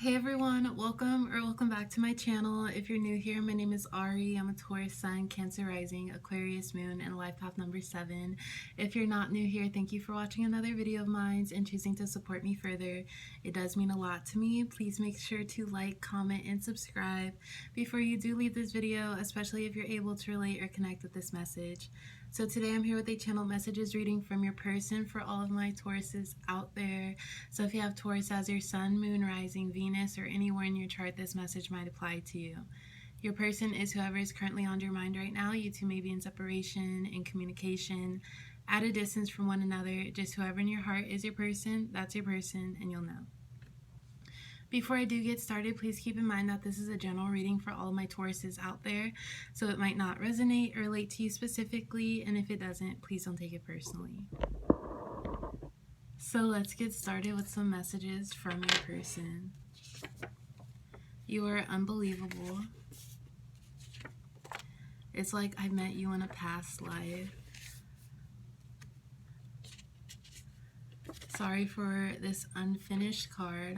Hey everyone, welcome back to my channel. If you're new here, my name is Ari. I'm a Taurus Sun, Cancer Rising, Aquarius Moon, and life path number 7. If you're not new here, thank you for watching another video of mine and choosing to support me further. It does mean a lot to me. Please make sure to like, comment, and subscribe before you do leave this video, especially if you're able to relate or connect with this message. So today I'm here with a channel messages reading from your person for all of my Tauruses out there. So if you have Taurus as your sun, moon, rising, Venus, or anywhere in your chart, this message might apply to you. Your person is whoever is currently on your mind right now. You two may be in separation, in communication, at a distance from one another. Just whoever in your heart is your person, that's your person, and you'll know. Before I do get started, please keep in mind that this is a general reading for all of my Tauruses out there, so it might not resonate or relate to you specifically, and if it doesn't, please don't take it personally. So let's get started with some messages from your person. You are unbelievable. It's like I met you in a past life. Sorry for this unfinished card.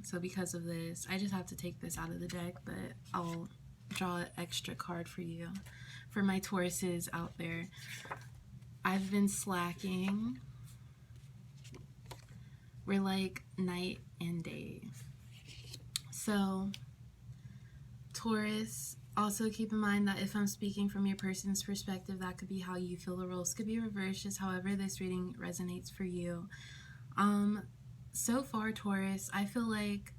So because of this, I just have to take this out of the deck, but I'll draw an extra card for you. For my Tauruses out there, I've been slacking. We're like night and day. So, Taurus, also keep in mind that if I'm speaking from your person's perspective, that could be how you feel. The roles could be reversed, just however this reading resonates for you. So far, Taurus, I feel like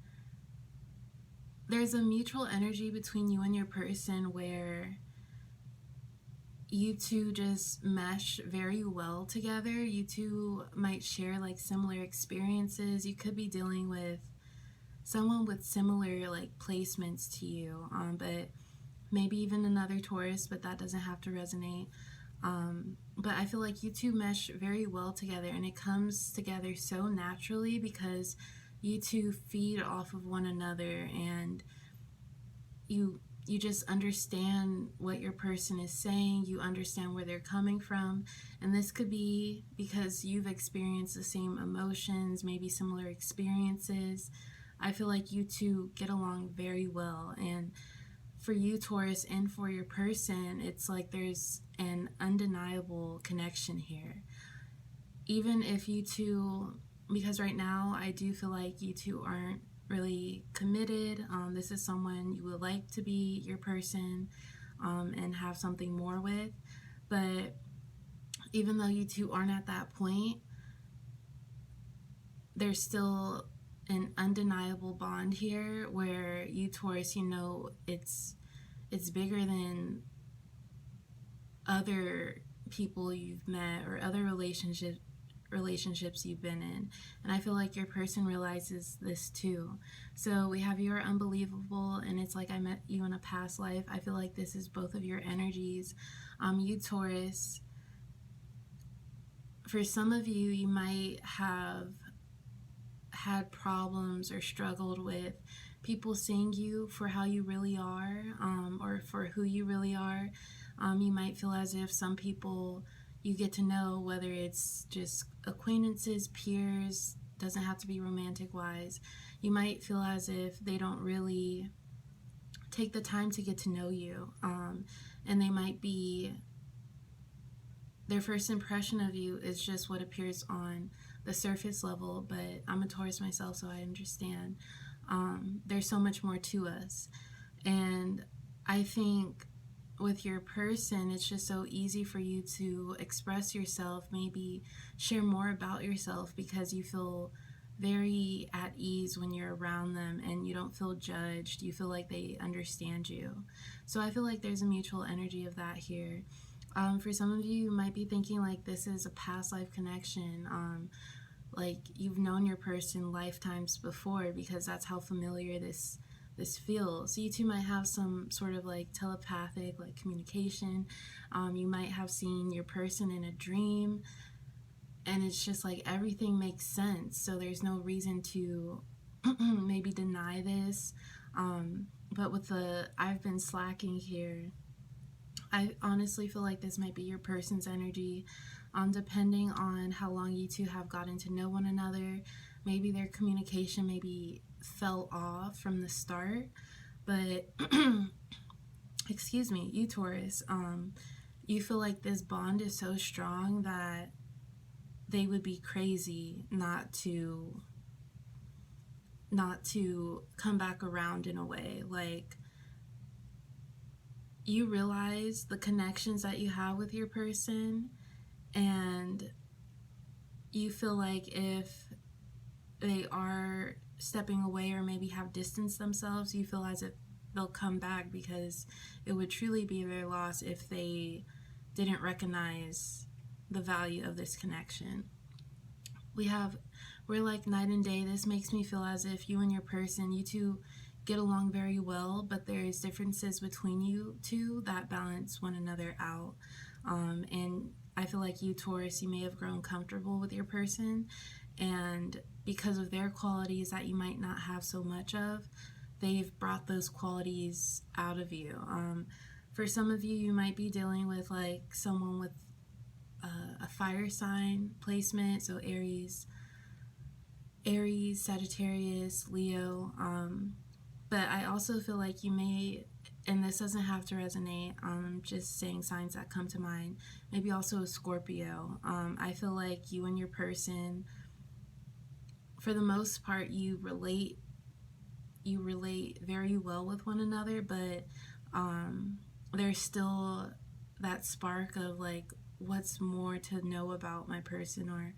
there's a mutual energy between you and your person where you two just mesh very well together. You two might share like similar experiences. You could be dealing with someone with similar like placements to you, but maybe even another Taurus, but that doesn't have to resonate. But I feel like you two mesh very well together, and it comes together so naturally because you two feed off of one another, and you just understand what your person is saying. You understand where they're coming from, and this could be because you've experienced the same emotions, maybe similar experiences. I feel like you two get along very well, and for you, Taurus, and for your person, it's like there's an undeniable connection here. Even if you two, because right now I do feel like you two aren't really committed. This is someone you would like to be your person and have something more with. But even though you two aren't at that point, there's still an undeniable bond here where you, Taurus, you know it's bigger than other people you've met or other relationships you've been in. And I feel like your person realizes this too. So we have you are unbelievable, and it's like I met you in a past life. I feel like this is both of your energies. You, Taurus, for some of you, you might have had problems or struggled with people seeing you for how you really are, or for who you really are. You might feel as if some people you get to know, whether it's just acquaintances, peers, doesn't have to be romantic wise, you might feel as if they don't really take the time to get to know you, and they might be, their first impression of you is just what appears on the surface level. But I'm a Taurus myself, so I understand there's so much more to us. And I think with your person, it's just so easy for you to express yourself, maybe share more about yourself, because you feel very at ease when you're around them and you don't feel judged. You feel like they understand you. So I feel like there's a mutual energy of that here. For some of you, you might be thinking like this is a past life connection, like you've known your person lifetimes before, because that's how familiar this feels. So you two might have some sort of like telepathic like communication. You might have seen your person in a dream, and it's just like everything makes sense. So there's no reason to maybe deny this. But with the I've been slacking here, I honestly feel like this might be your person's energy, depending on how long you two have gotten to know one another. maybe their communication maybe fell off from the start. But excuse me, you Taurus, you feel like this bond is so strong that they would be crazy not to come back around in a way. Like, you realize the connections that you have with your person, and you feel like if they are stepping away or maybe have distanced themselves, you feel as if they'll come back, because it would truly be their loss if they didn't recognize the value of this connection. We're like night and day. This makes me feel as if you and your person, you two get along very well, but there's differences between you two that balance one another out. And I feel like you, Taurus, you may have grown comfortable with your person, and because of their qualities that you might not have so much of, they've brought those qualities out of you. For some of you, you might be dealing with like someone with a fire sign placement, so Aries, Sagittarius, Leo. But I also feel like you may, and this doesn't have to resonate, just saying signs that come to mind, maybe also a Scorpio. I feel like you and your person, for the most part, you relate very well with one another, but there's still that spark of like, what's more to know about my person, or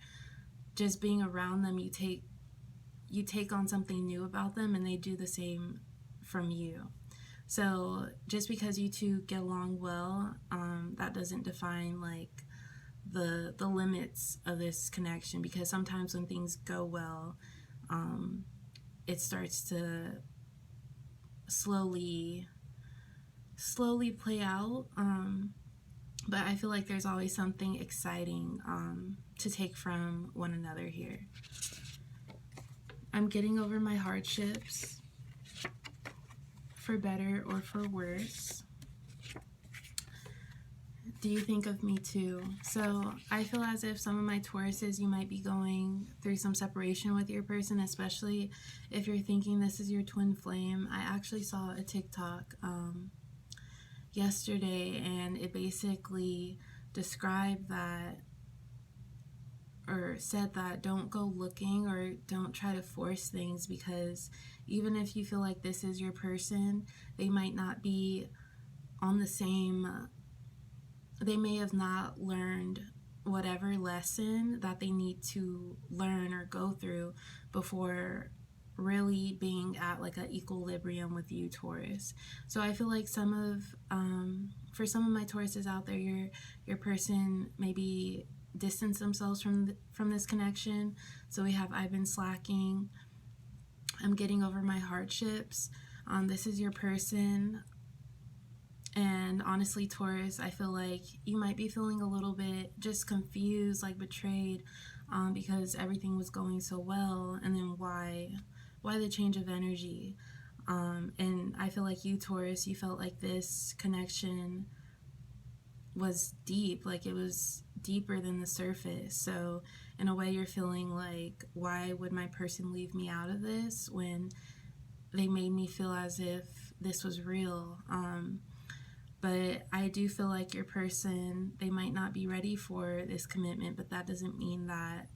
just being around them, you take on something new about them, and they do the same from you. So just because you two get along well, that doesn't define like the limits of this connection, because sometimes when things go well, it starts to slowly play out. But I feel like there's always something exciting to take from one another here. I'm getting over my hardships, for better or for worse. Do you think of me too? So I feel as if some of my Tauruses, you might be going through some separation with your person, especially if you're thinking this is your twin flame. I actually saw a TikTok yesterday, and it basically described that, or said that, don't go looking or don't try to force things, because even if you feel like this is your person, they might not be on the same, they may have not learned whatever lesson that they need to learn or go through before really being at like an equilibrium with you, Taurus. So I feel like for some of my Tauruses out there, your person maybe distance themselves from this connection. So we have, I've been slacking, I'm getting over my hardships. This is your person. And honestly, Taurus, I feel like you might be feeling a little bit just confused, like betrayed, because everything was going so well, and then why the change of energy? And I feel like you, Taurus, you felt like this connection was deep, like it was deeper than the surface. So in a way, you're feeling like, why would my person leave me out of this when they made me feel as if this was real? But I do feel like your person, they might not be ready for this commitment, but that doesn't mean that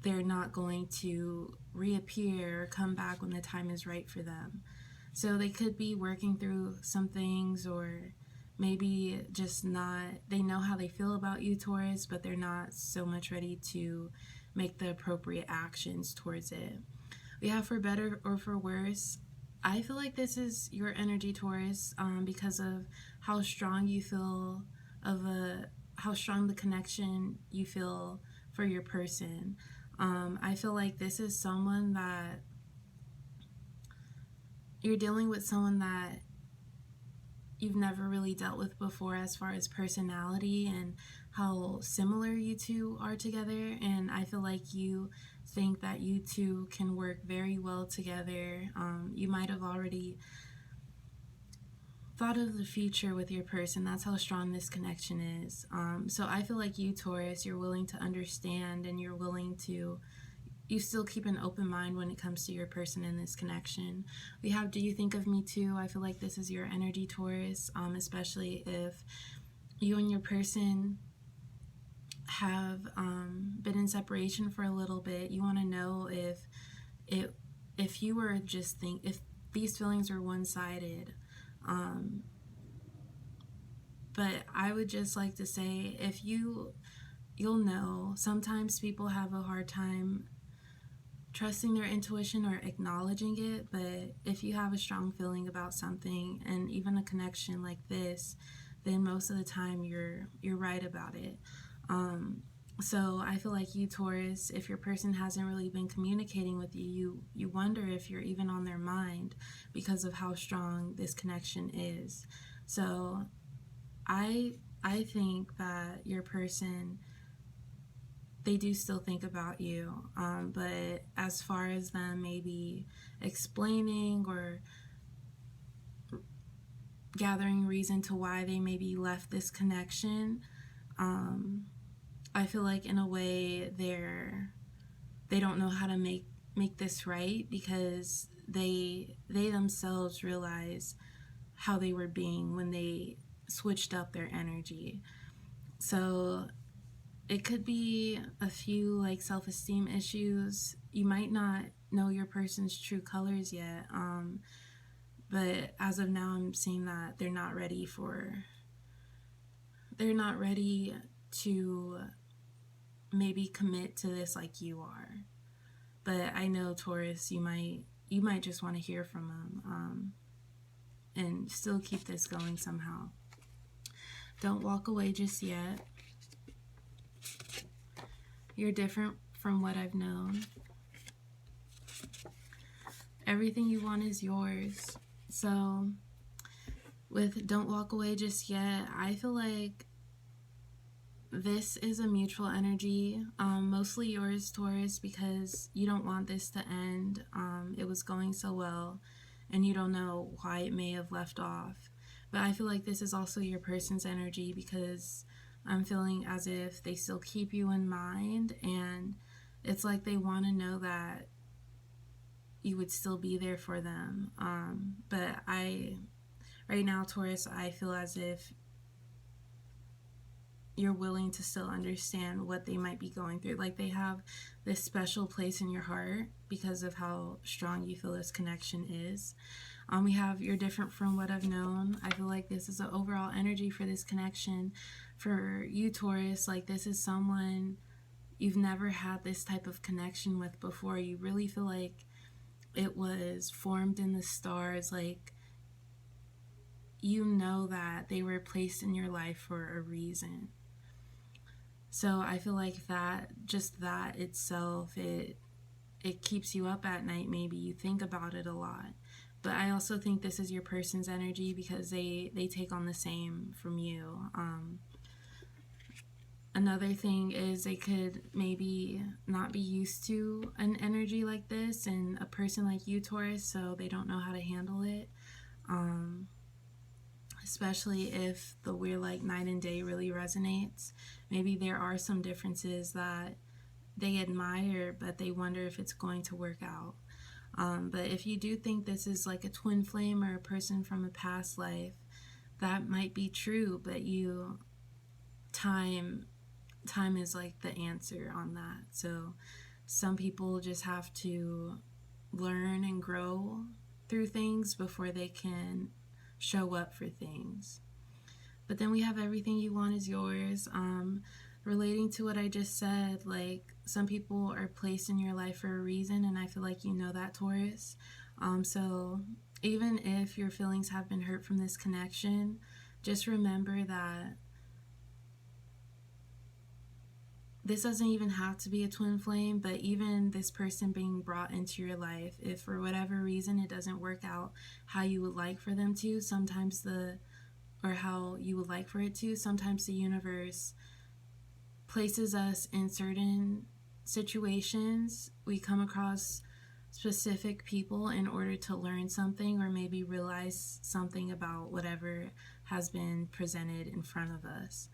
they're not going to reappear or come back when the time is right for them. So they could be working through some things, or maybe just not, they know how they feel about you, Taurus, but they're not so much ready to make the appropriate actions towards it. We have for better or for worse. I feel like this is your energy, Taurus, because of how strong you feel how strong the connection you feel for your person. I feel like this is someone that you're dealing with, someone that you've never really dealt with before, as far as personality and how similar you two are together. And I feel like you think that you two can work very well together. You might have already thought of the future with your person. That's how strong this connection is. So I feel like you, Taurus, you're willing to understand, and you're willing to you still keep an open mind when it comes to your person in this connection. We have Do You Think of Me Too? I feel like this is your energy, Taurus, especially if you and your person have been in separation for a little bit. You want to know it if you were just if these feelings are one-sided. But I would just like to say, if you'll know, sometimes people have a hard time trusting their intuition or acknowledging it, but if you have a strong feeling about something and even a connection like this, then most of the time you're right about it. So I feel like you, Taurus, if your person hasn't really been communicating with you, you wonder if you're even on their mind because of how strong this connection is. So I think that your person, they do still think about you, but as far as them maybe explaining or gathering reason to why they maybe left this connection, I feel like in a way they don't know how to make this right, because they themselves realize how they were being when they switched up their energy. So it could be a few like self-esteem issues. You might not know your person's true colors yet, but as of now, I'm seeing that they're not ready to maybe commit to this like you are. But I know, Taurus, you might just want to hear from them, and still keep this going somehow. Don't walk away just yet. You're different from what I've known. Everything you want is yours. So with Don't Walk Away Just Yet, I feel like this is a mutual energy, mostly yours, Taurus, because you don't want this to end. It was going so well, and you don't know why it may have left off. But I feel like this is also your person's energy, because I'm feeling as if they still keep you in mind, and it's like they want to know that you would still be there for them. But right now, Taurus, I feel as if you're willing to still understand what they might be going through. Like, they have this special place in your heart because of how strong you feel this connection is. We have You're different from what I've known. I feel like this is an overall energy for this connection. For you, Taurus, like, this is someone you've never had this type of connection with before. You really feel like it was formed in the stars. Like, you know that they were placed in your life for a reason. So I feel like that, just that itself, it keeps you up at night. Maybe you think about it a lot. But I also think this is your person's energy, because they take on the same from you. Another thing is they could maybe not be used to an energy like this and a person like you, Taurus, so they don't know how to handle it. Especially if the We're Like Night and Day really resonates. Maybe there are some differences that they admire, but they wonder if it's going to work out. But if you do think this is like a twin flame or a person from a past life, that might be true, but time is like the answer on that. So some people just have to learn and grow through things before they can show up for things. But then we have Everything You Want Is Yours. Relating to what I just said, like, some people are placed in your life for a reason, and I feel like you know that, Taurus. So even if your feelings have been hurt from this connection, just remember that this doesn't even have to be a twin flame, but even this person being brought into your life, if for whatever reason it doesn't work out how you would like for them to, or how you would like for it to, sometimes the universe places us in certain situations. We come across specific people in order to learn something, or maybe realize something about whatever has been presented in front of us.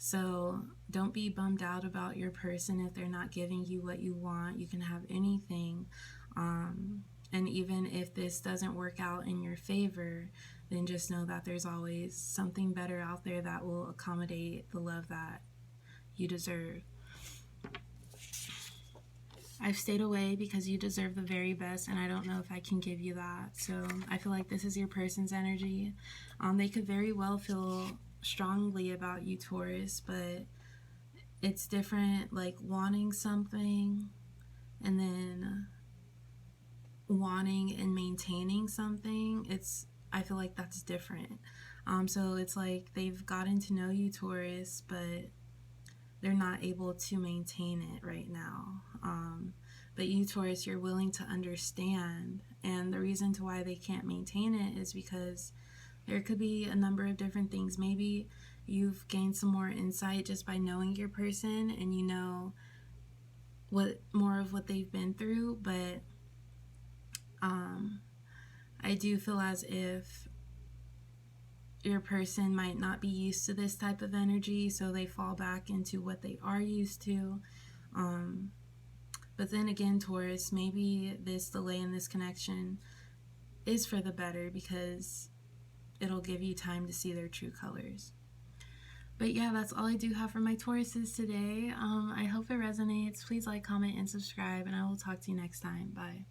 So don't be bummed out about your person if they're not giving you what you want. You can have anything. And even if this doesn't work out in your favor, then just know that there's always something better out there that will accommodate the love that you deserve. I've stayed away because you deserve the very best, and I don't know if I can give you that. So I feel like this is your person's energy. They could very well feel strongly about you, Taurus, but it's different, like wanting something and then wanting and maintaining something. I feel like that's different. So it's like they've gotten to know you, Taurus, but they're not able to maintain it right now. But you, Taurus, you're willing to understand. And the reason to why they can't maintain it is because there could be a number of different things. Maybe you've gained some more insight just by knowing your person, and you know what more of what they've been through. But I do feel as if your person might not be used to this type of energy, so they fall back into what they are used to. But then again, Taurus, maybe this delay in this connection is for the better because it'll give you time to see their true colors. But yeah, that's all I do have for my Tauruses today. I hope it resonates. Please like, comment, and subscribe, and I will talk to you next time. Bye.